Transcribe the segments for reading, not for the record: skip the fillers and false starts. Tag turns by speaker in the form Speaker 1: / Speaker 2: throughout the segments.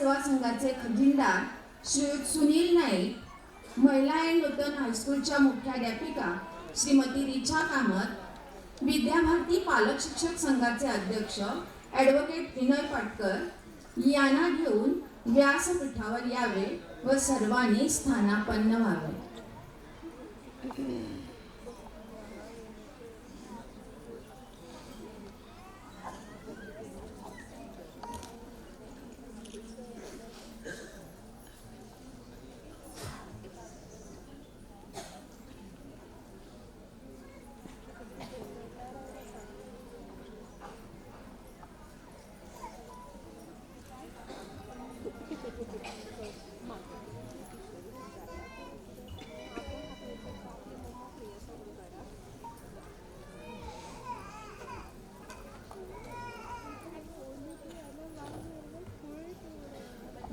Speaker 1: सेवा संघाचे खजिनदार श्री सुनील नाईक, महिला अँड नूतन हायस्कूलच्या मुख्याध्यापिका श्रीमती रिचा कामत, विद्याभारती पालक शिक्षक संघाचे अध्यक्ष ॲडव्होकेट विनय पाटकर यांना घेऊन व्यासपीठावर यावे व सर्वांनी स्थानापन्न व्हावे.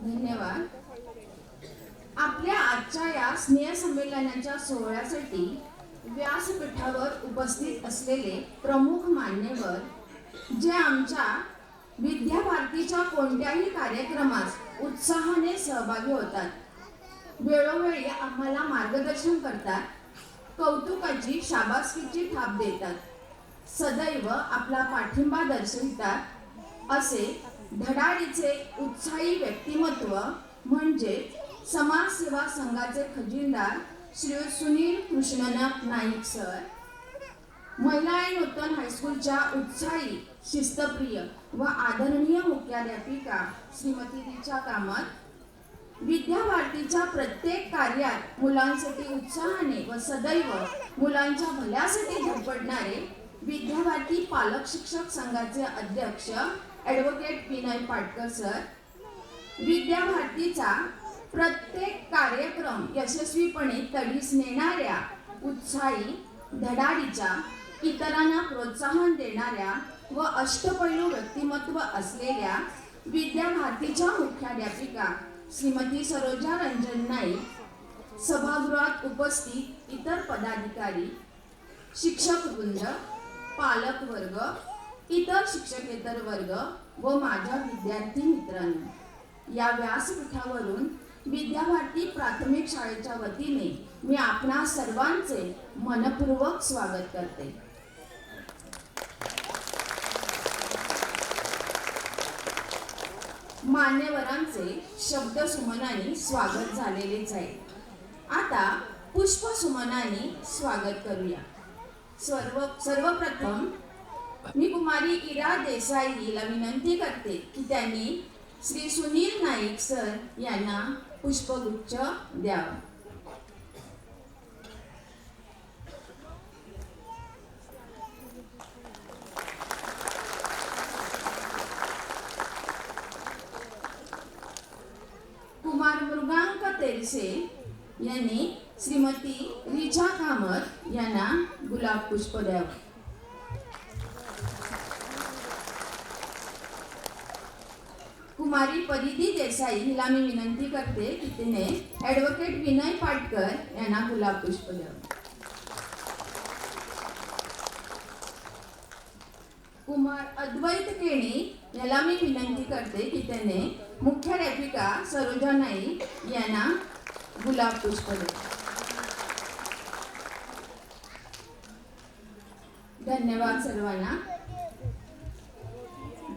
Speaker 1: धन्यवाद. आपल्या आजच्या या स्नेहसंमेलनाच्या सोहळ्यासाठी व्यासपीठावर उपस्थित असलेले प्रमुख मान्यवर जे आमच्या विद्याभारतीच्या कोणत्याही कार्यक्रमास उत्साहाने सहभागी होतात, वेळोवेळी आम्हाला मार्गदर्शन करतात, कौतुकाची शाबासकीची थाप देतात, सदैव आपला पाठिंबा दर्शवितात, असे धडाडीचे उत्साही व्यक्तिमत्व म्हणजे समाजसेवा संघाचे खजिनदार श्री सुनील कृष्णनाथ नाईक सर, महिला अँड नूतन हायस्कूलच्या उत्साही, शिस्तप्रिय व आदरणीय मुख्याध्यापिका श्रीमती रिचा कामत, विद्याभारतीच्या प्रत्येक कार्यात मुलांसाठी उत्साहाने व सदैव मुलांच्या भल्यासाठी धडपडणारे विद्याभारती पालक शिक्षक संघाचे अध्यक्ष ॲडव्होकेट विनय पाटकर सर, विद्याभारतीचा प्रत्येक कार्यक्रम यशस्वीपणे तडीस नेणाऱ्या उत्साही, धडाडीच्या, इतरांना प्रोत्साहन देणाऱ्या व अष्टपैलू व्यक्तिमत्व असलेल्या विद्याभारतीच्या मुख्याध्यापिका श्रीमती सरोजा रंजन नाईक, सभागृहात उपस्थित इतर पदाधिकारी, शिक्षक वृंद, पालक वर्ग, इतर शिक्षकेतर वर्ग व माझ्या विद्यार्थी मित्रांनो, या व्यासपीठावरून विद्याभारती प्राथमिक शाळेच्या वतीने मी आपणा सर्वांचे मनपूर्वक स्वागत करते. मान्यवरांचे शब्दसुमनाने स्वागत झालेलेच आहे. आता पुष्पसुमनाने स्वागत करूया. सर्वप्रथम मी कुमारी इरा देसाई हिला विनंती करते की त्यांनी श्री सुनील नाईक सर यांना पुष्पगुच्छ द्यावा. कुमार मृगांक तेरसे यांनी श्रीमती रिचा कामत यांना गुलाब पुष्प द्यावं. कुमारी परिधी देसाई हिला मी विनंती करते की तिने ॲडव्होकेट विनय पाटकर यांना गुलाब पुष्प द्यावं. कुमार अद्वैत केणी याला मी विनंती करते की त्याने मुख्याध्यापिका सरोजा नाईक यांना गुलाब पुष्प द्यावं. धन्यवाद सर्वांना.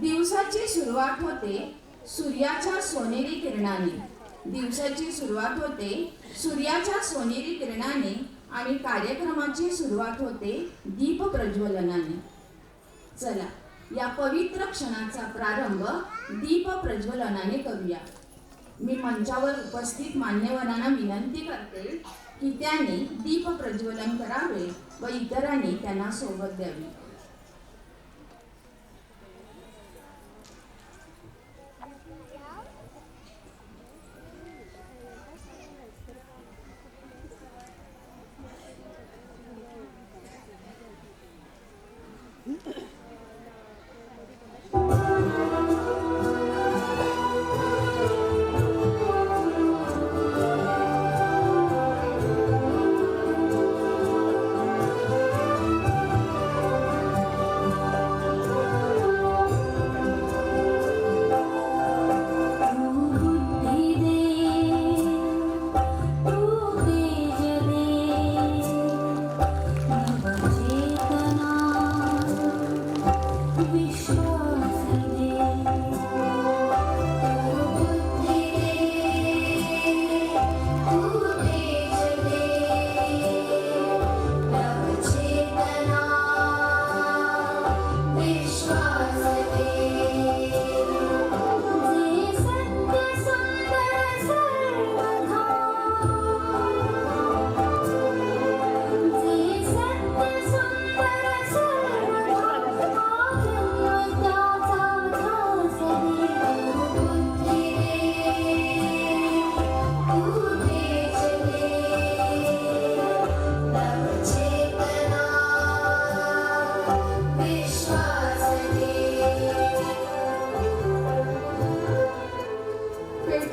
Speaker 1: दिवसाची सुरुवात होते सूर्याच्या सोनेरी किरणाने. दिवसाची सुरुवात होते सूर्याच्या सोनेरी किरणाने आणि कार्यक्रमाची सुरुवात होते दीप प्रज्वलनाने. चला या पवित्र क्षणाचा प्रारंभ दीप प्रज्वलनाने करूया. मी मंचावर उपस्थित मान्यवरांना विनंती करते की त्यांनी दीप प्रज्वलन करावे व इतरांनी त्यांना सोबत द्यावी.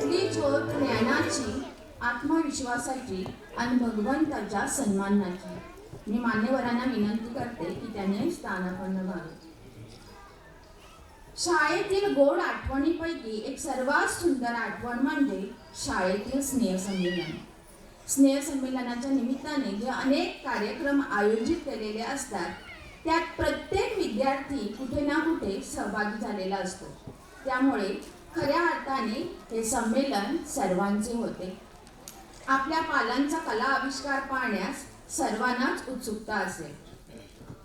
Speaker 1: पेटली ज्योत ज्ञानाची, आत्मविश्वासाची आणि भगवंताच्या सन्मानाची. मी मान्यवरांना विनंती करते की त्याने स्थानापन्न व्हावे. शाळेतील गोड आठवणीपैकी एक सर्वात सुंदर आठवण म्हणजे शाळेतील स्नेहसंमेलन. स्नेहसंमेलनाच्या निमित्ताने जे अनेक कार्यक्रम आयोजित केलेले असतात त्यात प्रत्येक विद्यार्थी कुठे ना कुठे सहभागी झालेला असतो. त्यामुळे खऱ्या अर्थाने हे संमेलन सर्वांचे होते. आपल्या पालांचा कला आविष्कार पाहण्यास सर्वांनाच उत्सुकता असेल.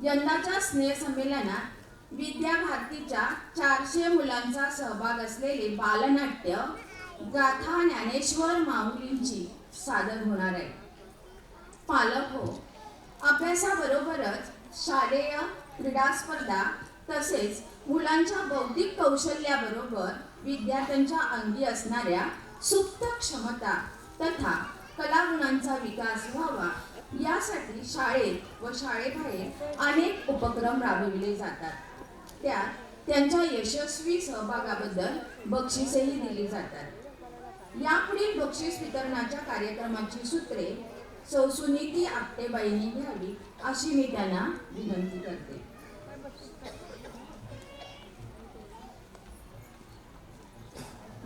Speaker 1: यंदाच्या स्नेहसंमेलनात विद्याभारतीच्या 400 मुलांचा सहभाग असलेले बालनाट्य गाथा ज्ञानेश्वर माऊलींची सादर होणार आहे. पालक हो, अभ्यासाबरोबरच शालेय क्रीडा स्पर्धा तसेच मुलांच्या बौद्धिक कौशल्याबरोबर विद्यार्थ्यांच्या अंगी असणाऱ्या सुप्त क्षमता तथा कलागुणांचा विकास व्हावा यासाठी शाळेत व शाळेबाहेर अनेक उपक्रम राबविले जातात. त्यात त्यांच्या यशस्वी सहभागाबद्दल बक्षिसेही दिली जातात. यापुढील बक्षीस वितरणाच्या कार्यक्रमाची सूत्रे सौ सुनीती आपटेबाईंनी घ्यावी अशी मी त्यांना विनंती करते.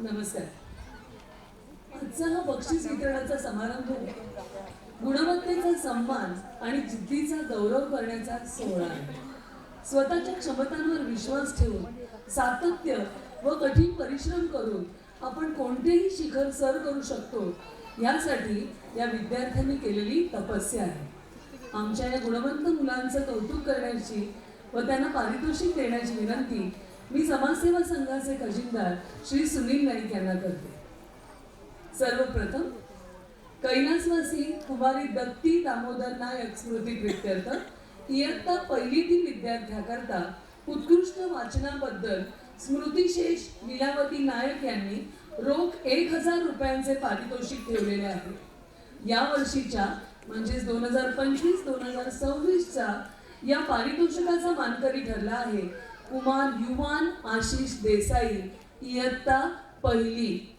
Speaker 2: नमस्कार. आजचा हा बक्षीस वितरणाचा समारंभ गुणवत्तेचा सन्मान आणि जिद्दीचा गौरव करण्याचा सोहळा आहे. स्वतःच्या क्षमतांवर विश्वास ठेवून सातत्य व कठीण परिश्रम करून आपण कोणतेही शिखर सर करू शकतो यासाठी या विद्यार्थ्यांनी केलेली तपस्या आहे. आमच्या या गुणवंत मुलांचं कौतुक करण्याची व त्यांना पारितोषिक देण्याची विनंती मी समाजसेवा संघाचे खजिनदार श्री सुनील नाईक यांना करते. सर्वप्रथम कैलासवासी कुमारी दत्ती दामोदर नायक स्मृती प्रित्यर्थ इयत्ता पहिलीतील विद्यार्थ्याकरता उत्कृष्ट वाचनाबद्दल स्मृतिशेष लीलावती नायक यांनी रोख 1000 रुपयांचे पारितोषिक ठेवलेले आहे. या वर्षीच्या म्हणजेच 2025-2026चा या पारितोषिकाचा मानकरी ठरला आहे कुमार युवान आशिष देसाई इयत्ता पहिली.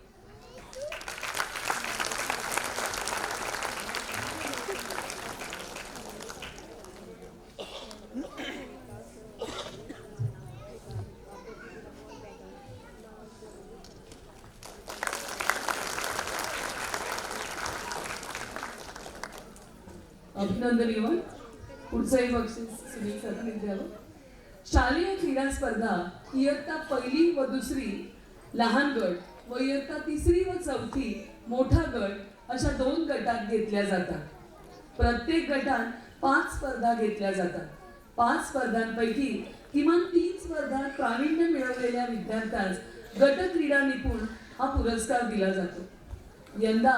Speaker 2: अभिनंदन युवन. पुढचंही बक्षीस सुनील सरने द्यावं. शालेय क्रीडा स्पर्धा इयत्ता पहिली व दुसरी लहान गट व इयत्ता तिसरी व चौथी मोठा गट अशा 2 गटात घेतल्या जातात. प्रत्येक गटात 5 स्पर्धा घेतल्या जातात. 5 स्पर्धांपैकी किमान 3 स्पर्धात प्रावीण्य मिळवलेल्या विद्यार्थ्यास गट क्रीडा निपुण हा पुरस्कार दिला जातो. यंदा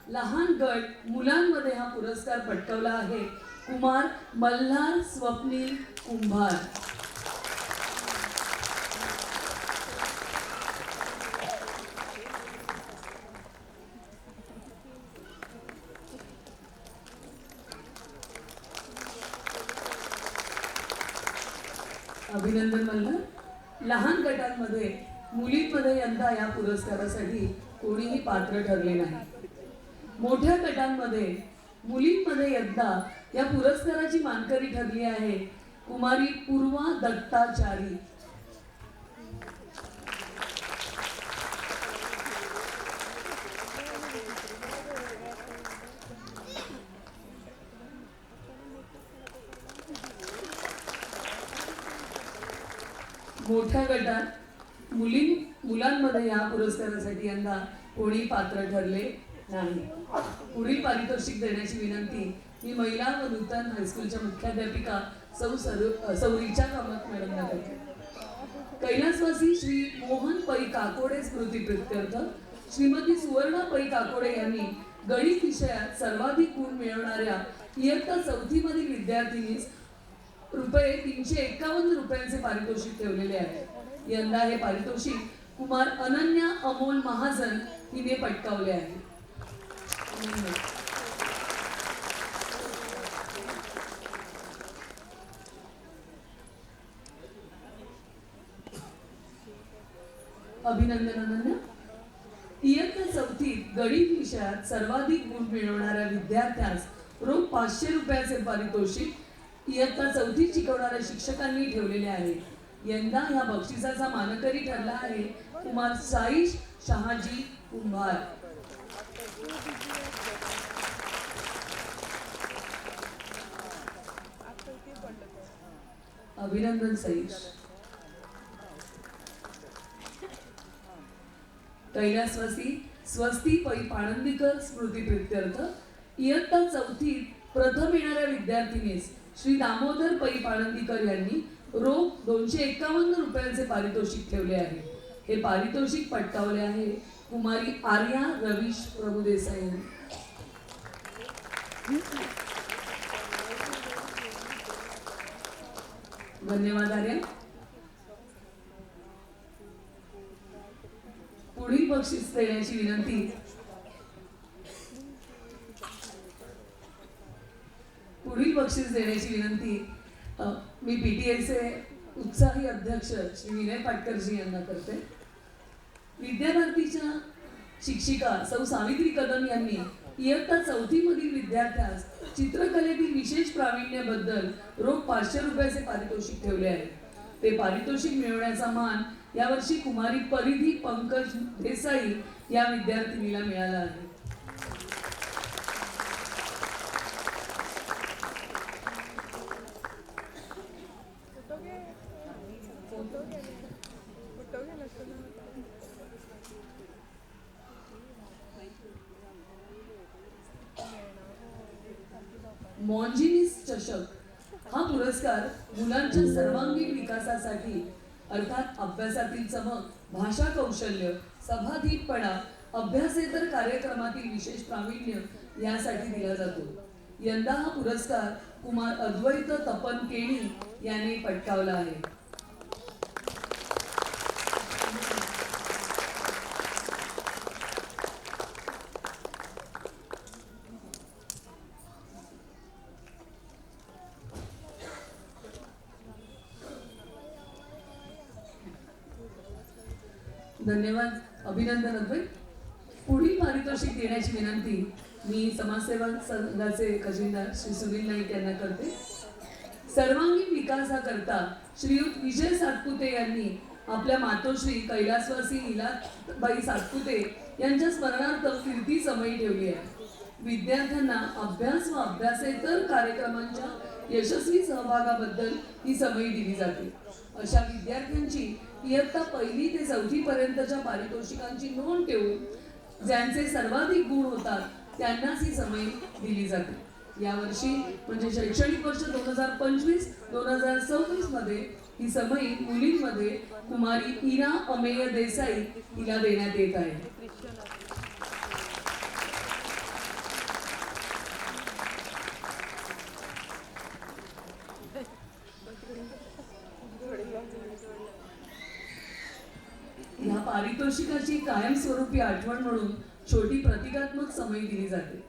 Speaker 2: लहान गट मुलांमध्ये हा पुरस्कार पटकावला आहे कुमार मल्हार स्वप्नील कुंभार. अभिनंदन मल्हार. लहान गटांमध्ये मुलींमध्ये यंदा या पुरस्कारासाठी कोणीही पात्र ठरले नाही. मोठ्या गटांमध्ये मुलींमध्ये यंदा या पुरस्काराची मानकरी ठरली आहे कुमारी पूर्वा दत्ताचारी. मोठ्या गटात मुलांमध्ये या पुरस्कारासाठी यंदा कोणी पात्र ठरले नाही. पुढील पारितोषिक देण्याची विनंती मी महिला व नूतन हायस्कूलच्या मुख्याध्यापिका सौ रिचा कामत मॅडमना करते. कैलासवासी श्री मोहन पै काकोडे स्मृती प्रित्यर्थ श्रीमती सुवर्णा पै काकोडे यांनी गणित विषयात सर्वाधिक गुण मिळवणाऱ्या इयत्ता चौथीमधील विद्यार्थिनीस ₹351 रुपयांचे पारितोषिक ठेवलेले आहे. यंदा हे पारितोषिक कुमार अनन्या अमोल महाजन हिने पटकावले आहे. अभिनंदन अनन्या. इयत्ता चौथीत गणित विषयात सर्वाधिक गुण मिळवणाऱ्या विद्यार्थ्यास रोख 500 रुपयाचे पारितोषिक इयत्ता चौथीत शिकवणाऱ्या शिक्षकांनी ठेवलेले आहे. यंदा या बक्षिसाचा मानकरी ठरला आहे कुमार साईश शहाजी कुंभार. अभिनंदन साईश. कैलासवासी स्वस्ती पै पाणंदीकर स्मृती प्रित्यर्थ इयत्ता चौथीत प्रथम येणाऱ्या विद्यार्थिनीस श्री दामोदर पै पाणंदीकर यांनी रोख 251 रुपयांचे पारितोषिक ठेवले आहे. हे पारितोषिक पटकावले आहे कुमारी आर्या रवीश प्रभुदेसाई यांनी. धन्यवाद आर्या. पुढील बक्षीस देण्याची विनंती मी पीटीएचे उत्साही अध्यक्ष श्री विनय पाटकरजी यांना करते. विद्याभारतीच्या शिक्षिका सौ सावित्री कदम यांनी इयत्ता चौथीमधील विद्यार्थ्यास चित्रकलेतील विशेष प्रावीण्याबद्दल रोख 500 रुपयाचे पारितोषिक ठेवले आहे. ते पारितोषिक मिळवण्याचा मान यावर्षी कुमारी परिधी पंकज देसाई या विद्यार्थिनीला मिळाला आहे. मॉन्जिनिस चषक हा पुरस्कार मुलांच्या सर्वांगीण विकासासाठी अर्थात अभ्यासातील चमक, भाषा कौशल्य, सभाधीटपणा, अभ्यासेतर कार्यक्रमातील विशेष प्रावीण्य यासाठी दिला जातो. यंदा हा पुरस्कार कुमार अद्वैत तपन केणी याने पटकावला आहे. धन्यवाद. अभिनंदन अद्वैत. पुढील पारितोषिक देण्याची विनंती मी समाजसेवक संघाचे खजिनदार श्री सुनील नाईक यांना करते. सर्वांगीण विकासाकरता श्रीयुत विजय सातपुते यांनी आपल्या मातोश्री कैलासवासी नीलाबाई सातपुते यांच्या स्मरणार्थ फिरती समयी ठेवली आहे. विद्यार्थ्यांना अभ्यास व अभ्यासेतर कार्यक्रमांच्या यशस्वी सहभागाबद्दल ही समयी दिली जाते. अशा विद्यार्थ्यांची इयत्ता 1ली ते 4थी पर्यंतच्या पारितोषिकांची नोंद ठेवून ज्यांचे सर्वाधिक गुण होतात त्यांनाच ही समयी दिली जाते. यावर्षी म्हणजे शैक्षणिक वर्ष 2025-2026 मध्ये ही समयी मुलींमध्ये कुमारी इरा अमेय देसाई हिला देण्यात येत आहे. या पारितोषिकाची कायमस्वरूपी आठवण म्हणून छोटी प्रतिकात्मक समयी दिली जाते.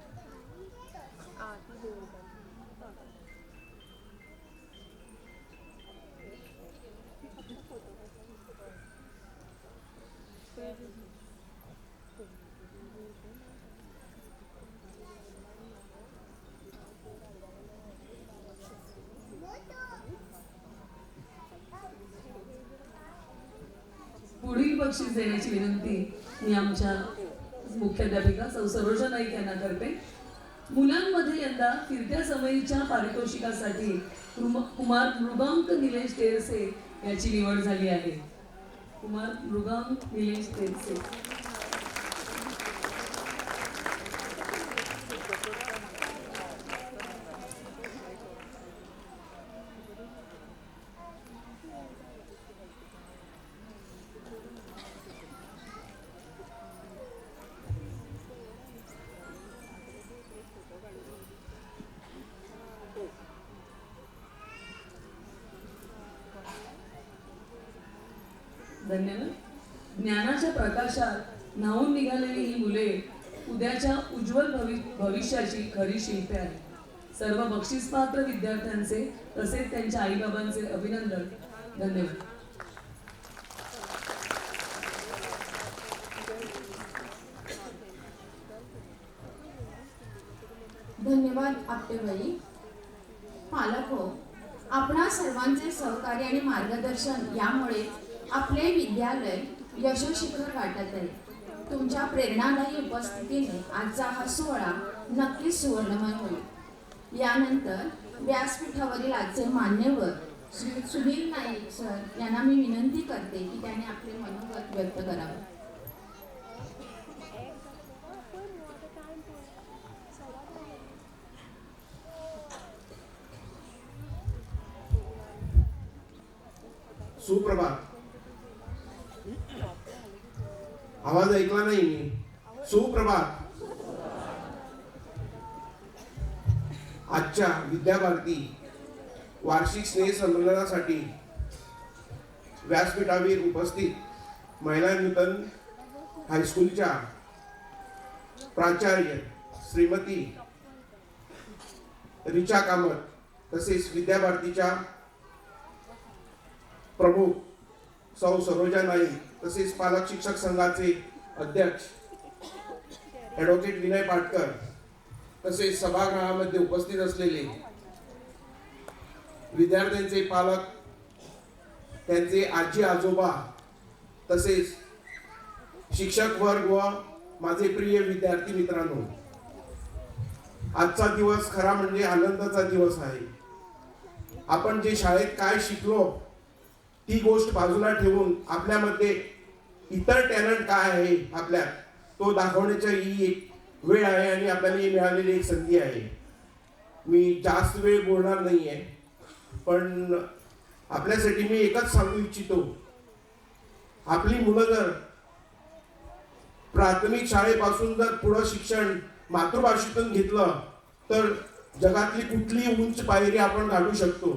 Speaker 2: पुढील बक्षीस देण्याची विनंती मी आमच्या मुख्याध्यापिका सौ सरोजा नाईक यांना करते. मुलांमध्ये यंदा फिरत्या समयीच्या पारितोषिकासाठी कुमार मृगांक निलेश तेरसे याची निवड झाली आहे. कुमार मृगांक निलेश तेरसे. धन्यवाद. ज्ञानाच्या प्रकाशात न्हावून निघालेली ही मुले उद्याच्या उज्ज्वल भविष्याची खरी शिल्पे आहेत. सर्व बक्षीसपात्र विद्यार्थ्यांचे तसेच त्यांच्या आईबाबांचे अभिनंदन. धन्यवाद.
Speaker 1: धन्यवाद आपटेबाई. पालक हो, आपणा सर्वांचे सहकार्य आणि मार्गदर्शन यामुळे आपले विद्यालय यशोशिखर गाठत आहे. तुमच्या प्रेरणादायी उपस्थितीने आजचा हा सोहळा नक्कीच सुवर्णमय होईल. यानंतर व्यासपीठावरील आजचे मान्यवर श्री सुनील नाईक सर यांना मी विनंती करते की त्यांनी आपले मनोगत व्यक्त करावे.
Speaker 3: सुप्रभात. आवाज ऐकला नाही मी. सुप्रभात. आजच्या विद्याभारती वार्षिक स्नेह संमेलनासाठी व्यासपीठावर उपस्थित महिला नूतन हायस्कूलच्या प्राचार्य श्रीमती रिचा कामत तसेच विद्याभारतीच्या प्रमुख सौ सरोजा नाईक तसेच पालक शिक्षक संघाचे अध्यक्ष ॲडव्होकेट विनय पाटकर तसेच सभागृहामध्ये उपस्थित असलेले विद्यार्थ्यांचे पालक, त्यांचे आजी आजोबा तसेच शिक्षक वर्ग व माझे प्रिय विद्यार्थी मित्रांनो, आजचा दिवस खरा म्हणजे आनंदाचा दिवस आहे. आपण जे शाळेत काय शिकलो ती गोष्ट बाजूला ठेवून आपल्यामध्ये इतर टॅलेंट काय आहे आपल्यात तो दाखवण्याची ही एक वेळ आहे आणि आपल्याला ही मिळालेली एक संधी आहे. मी जास्त वेळ बोलणार नाही आहे, पण आपल्यासाठी मी एकच सांगू इच्छितो. आपली मुलं जर प्राथमिक शाळेपासून जर पुढं शिक्षण मातृभाषेतून घेतलं तर जगातली कुठलीही उंच पायरी आपण गाठू शकतो.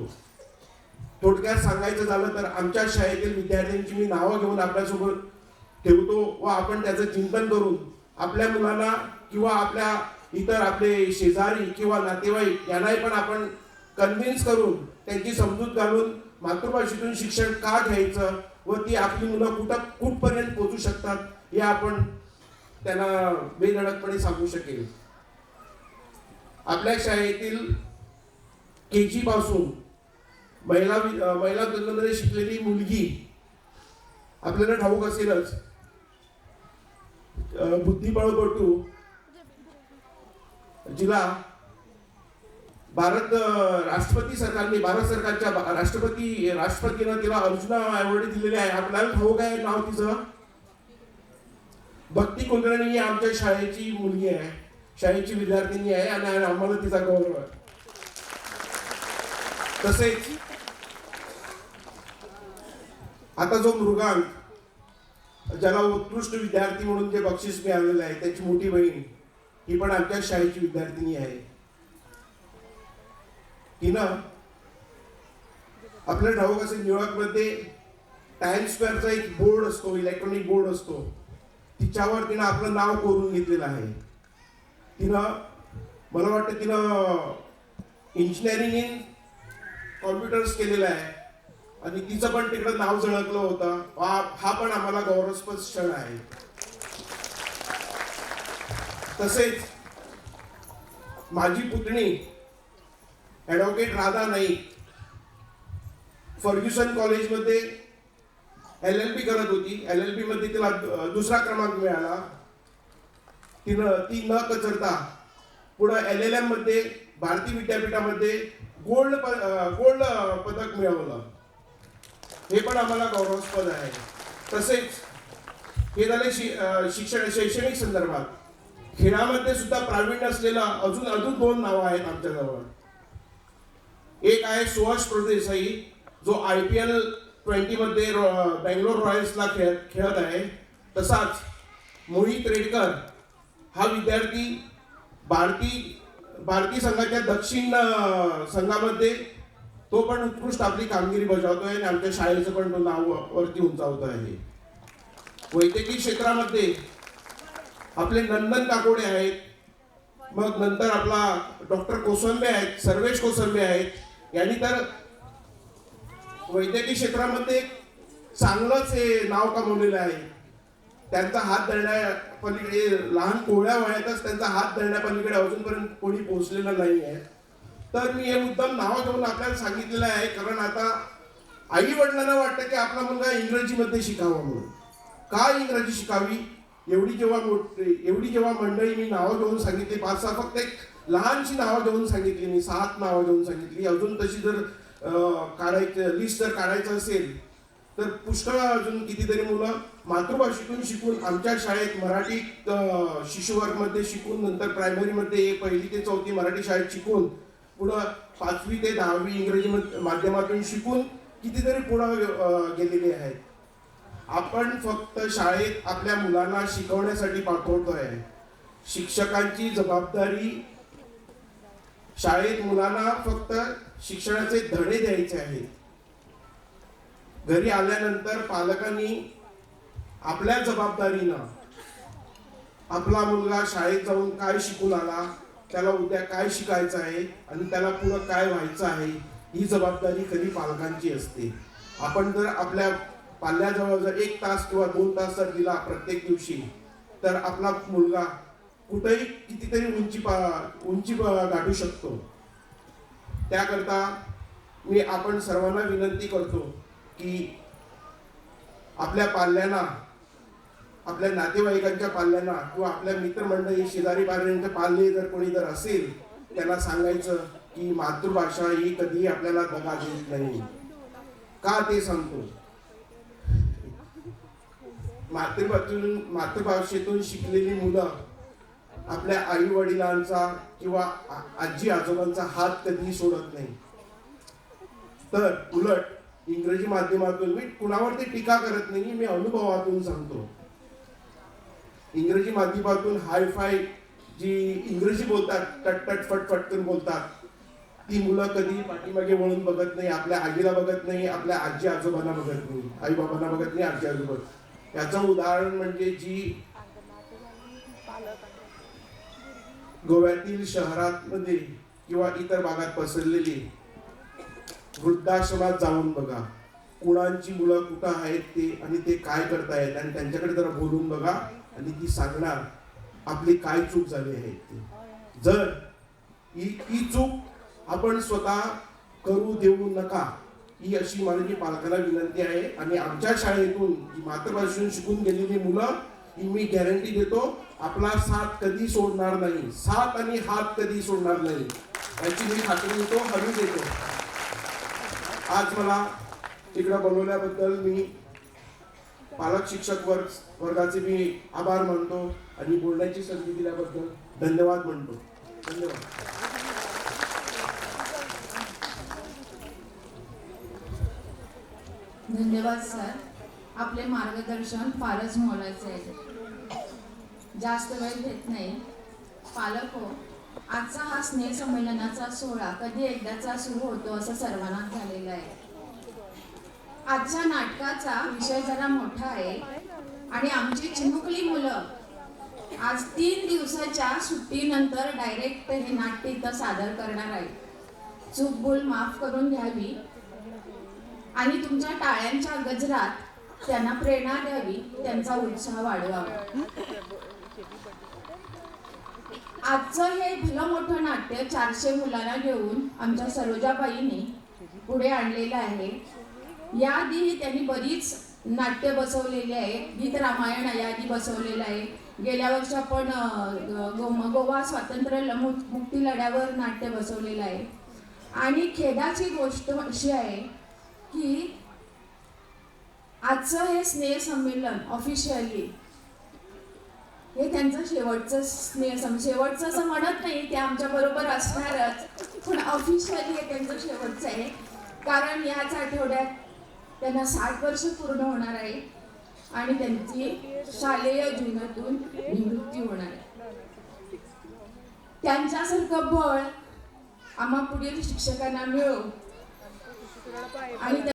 Speaker 3: थोडक्यात सांगायचं झालं तर आमच्या शाळेतील विद्यार्थ्यांची मी नावं घेऊन आपल्यासोबत ठेवतो व आपण त्याचं चिंतन करून आपल्या मुलांना किंवा आपल्या इतर आपले शेजारी किंवा नातेवाईक यांनाही पण आपण कन्व्हिन्स करून त्यांची समजूत घालून मातृभाषेतून शिक्षण का घ्यायचं व ती आपली मुलं कुठपर्यंत पोहोचू शकतात हे आपण त्यांना बेधडकपणे सांगू शकेल. आपल्या शाळेतील KG पासून महिला तंत्रमध्ये शिकलेली मुलगी आपल्याला ठाऊक असेलच, बुद्धिबळपटू, जिला भारत सरकारच्या राष्ट्रपतीनं तिला अर्जुना अवॉर्ड दिलेले आहे. आपल्याला ठाऊक आहे नाव तिचं भक्ती कुलकर्णी ही आमच्या शाळेची मुलगी आहे, शाळेची विद्यार्थिनी आहे आणि आम्हाला तिचा गौरव आहे. तसेच आता जो मृगांक ज्याला उत्कृष्ट विद्यार्थी म्हणून जे बक्षीस मिळालेलं आहे त्याची मोठी बहीण ही पण आमच्या शाळेची विद्यार्थिनी आहे. तिनं आपल्याला ठाऊक असेल न्यूयॉर्कमध्ये टाइम्स स्क्वेअरचा एक बोर्ड असतो, इलेक्ट्रॉनिक बोर्ड असतो, तिच्यावर तिनं आपलं नाव कोरून घेतलेलं आहे. मला वाटतं तिनं इंजिनिअरिंग इन कॉम्प्युटर्स केलेलं आहे आणि तिचं पण तिकडं नाव झळकलं होतं. हा पण आम्हाला गौरवास्पद क्षण आहे. तसेच माझी पुतणी ॲडव्होकेट राधा नाईक फर्ग्युसन कॉलेजमध्ये LLB करत होती. LLB मध्ये तिला दुसरा क्रमांक मिळाला. ती न कचरता पुढे LLM मध्ये भारती विद्यापीठामध्ये गोल्ड पदक मिळवलं. हे पण आम्हाला गौरवास्पद आहे. तसेच हे झाले शैक्षणिक संदर्भात. खेळामध्ये सुद्धा प्रावीण्य असलेला अजून 2 नावं आहेत आमच्याजवळ. एक आहे सुहास प्रदेसाई जो IPL 20 मध्ये बँगलोर रॉयल्सला खेळत आहे. तसाच मोहित रेडकर हा विद्यार्थी भारतीय संघाच्या दक्षिण संघामध्ये तो पण उत्कृष्ट आपली कामगिरी बजावतोय आणि आमच्या शाळेचं पण तो नाव वरती उंचावत आहे. वैद्यकीय क्षेत्रामध्ये आपले नंदन काकोडे आहेत, मग नंतर आपला डॉक्टर कोसंबे आहेत, सर्वेश कोसंबे आहेत. यांनी तर वैद्यकीय क्षेत्रामध्ये चांगलंच हे नाव कमवलेलं आहे. त्यांचा हात धरण्या पलीकडे, लहान कोवळ्या वयातच त्यांचा हात धरण्यापलीकडे अजूनपर्यंत कोणी पोहोचलेलं नाही आहे. तर मी हे मुद्दाम नाव घेऊन आपल्याला सांगितलेलं आहे, कारण आता आई वडिलांना वाटतं की आपला मुलगा इंग्रजीमध्ये शिकावा म्हणून. का इंग्रजी शिकावी? एवढी जेव्हा मंडळी मी नावं घेऊन सांगितली, 5-6 फक्त एक लहानशी नावं घेऊन सांगितली, मी 7 नावं घेऊन सांगितली. अजून तशी जर लिस्ट जर काढायचं असेल तर पुष्कळ अजून कितीतरी मुलं मातृभाषेतून शिकून आमच्या शाळेत मराठी शिशुवर्गमध्ये शिकून, नंतर प्रायमरीमध्ये 1ली ते 4थी मराठी शाळेत शिकून, पुढं 5वी ते 10वी इंग्रजी माध्यमातून शिकून कितीतरी पुढं गेलेले आहेत. आपण फक्त शाळेत आपल्या मुलांना शिकवण्यासाठी पाठवतोय. शिक्षकांची जबाबदारी शाळेत मुलांना फक्त शिक्षणाचे धडे द्यायचे आहेत. घरी आल्यानंतर पालकांनी आपल्या जबाबदारीनं आपला मुलगा शाळेत जाऊन काय शिकून आला, त्याला उद्या काय शिकायचं आहे आणि त्याला पुढं काय व्हायचं आहे, ही जबाबदारी खरी पालकांची असते. आपण जर आपल्या पाल्याजवळ जर 1 तास किंवा 2 तास जर दिला प्रत्येक दिवशी, तर आपला मुलगा कुठेही कितीतरी उंची गाठू शकतो. त्याकरता मी आपण सर्वांना विनंती करतो की आपल्या पाल्यांना, आपल्या नातेवाईकांच्या पाल्यांना किंवा आपल्या मित्रमंडळी शेजारी पाजाऱ्यांच्या पाल्ये जर कोणी जर असेल, त्यांना सांगायचं की मातृभाषा ही कधीही आपल्याला दगा देत नाही. का ते सांगतो? मातृभाषेतून शिकलेली मुलं आपल्या आई वडिलांचा किंवा आजी आजोबांचा हात कधीही सोडत नाही. तर उलट इंग्रजी माध्यमातून, मी कुणावरती टीका करत नाही, मी अनुभवातून सांगतो, इंग्रजी माध्यमातून हायफाय जी इंग्रजी बोलतात, टटटट फटफटकन बोलतात, ती मुलं कधी पाठीमागे वळून बघत नाही, आपल्या आजीला बघत नाही, आपल्या आजी आजोबांना बघत नाही, आई बाबांना बघत नाही, आजी आजोबा. याचं उदाहरण म्हणजे जी गोव्यातील शहरांमध्ये किंवा इतर भागात पसरलेली वृद्धाश्रमात जाऊन बघा, कुणाची मुलं कुठं आहेत ते आणि ते काय करतायत, आणि त्यांच्याकडे जरा बोलून बघा आणि ती सांगणार आपली काय चूक झाली आहे ती. जर ही चूक आपण स्वतः करू देऊ नका, ही अशी माझी पालकांना विनंती आहे. आणि आमच्या शाळेतून मातृभाषेतून शिकून गेलेली मुलं, ही मी गॅरंटी देतो, आपला साथ कधी सोडणार नाही, साथ आणि हात कधी सोडणार नाही, याची मी खात्री देतो, हमी देतो. आज मला इकडं बोलवल्याबद्दल मी पालक शिक्षक वर्गाचे मी आभार मानतो आणि बोलण्याची संधी दिल्याबद्दल धन्यवाद म्हणतो. धन्यवाद.
Speaker 1: धन्यवाद सर. आपले मार्गदर्शन फारच मोलाचे आहे. जास्त वेळ घेत नाही. पालक हो, आजचा हा स्नेह संमेलनाचा सोहळा कधी एकदाचा सुरू होतो असं सर्वांना झालेला आहे. आजच्या नाटकाचा विषय जरा मोठा आहे आणि आमची चिमुकली मुलं आज 3 दिवसाच्या सुट्टीनंतर डायरेक्ट हे नाट्य इथं सादर करणार आहे. चूक भूल माफ करून घ्यावी आणि तुमच्या टाळ्यांच्या गजरात त्यांना प्रेरणा द्यावी, त्यांचा उत्साह वाढवावा. आजचं हे भलं मोठं नाट्य 400 मुलांना घेऊन आमच्या सरोजाबाईंनी पुढे आणलेलं आहे. याआधी त्यांनी बरीच नाट्य बसवलेली आहे. गीत रामायण याआधी बसवलेलं आहे. गेल्या वर्षी आपण गोवा स्वातंत्र्य मुक्ती लढ्यावर नाट्य बसवलेलं आहे. आणि खेदाची गोष्ट अशी आहे की आजचं हे स्नेह संमेलन ऑफिशियली हे त्यांचं शेवटचं शेवटचं असं म्हणत नाही, ते आमच्या बरोबर असणारच, पण ऑफिशियली हे त्यांचं शेवटचं आहे. कारण याच आठवड्यात त्यांना 60 वर्ष पूर्ण होणार आहे आणि त्यांची शालेय जीवनातून निवृत्ती होणार आहे. त्यांच्यासारखं बळ आम्हा पुढील शिक्षकांना मिळो आणि